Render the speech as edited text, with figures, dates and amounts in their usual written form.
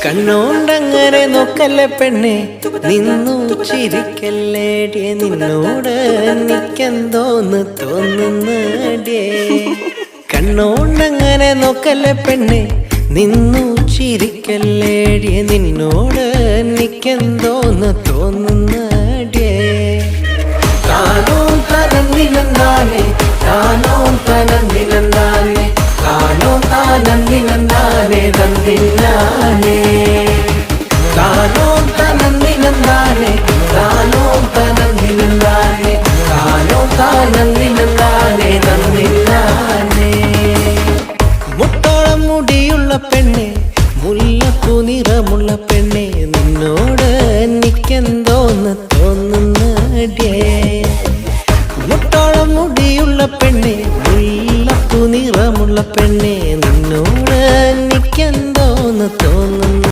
കണ്ണോണ്ടങ്ങനെ നോക്കല്ലേ പെണ്ണെ, നിന്നു ചിരിക്കല്ലേടിയെ, നിന്നോട് എനിക്കെന്തോന്ന് തോന്നുന്നടിയേ. കണ്ണോണ്ടങ്ങനെ നോക്കല്ലേ പെണ്ണെ, നിന്നു ചിരിക്കല്ലേടിയെ, നിന്നോട് എനിക്കെന്തോന്ന് തോന്നുന്നടിയേ. താനോ തനന്നിലെന്താനേ, താനോ തനന്നിലെന്താനേ, താനോ താനന്നിലെന്താനേ തന്നില്ലാനേ. താനോ തനന്നിലെന്താനേ, താനോ തനന്നിലെന്താനേ, താനോ താനന്നിലെന്താനേ തന്നില്ലാനേ. മുട്ടോളം മുടിയുള്ള പെണ്ണെ, മുല്ലപ്പൂ നിറമുള്ള പെണ്ണെ, നിന്നോട് എനിക്കെന്തോന്ന് തോന്നുന്നടിയേ. മുട്ടോളം മുടിയുള്ള പെണ്ണെ, മുല്ലപ്പൂ നിറമുള്ള പെണ്ണെ, നിന്നോട് എനിക്കെന്തോന്ന് തോന്നുന്നു.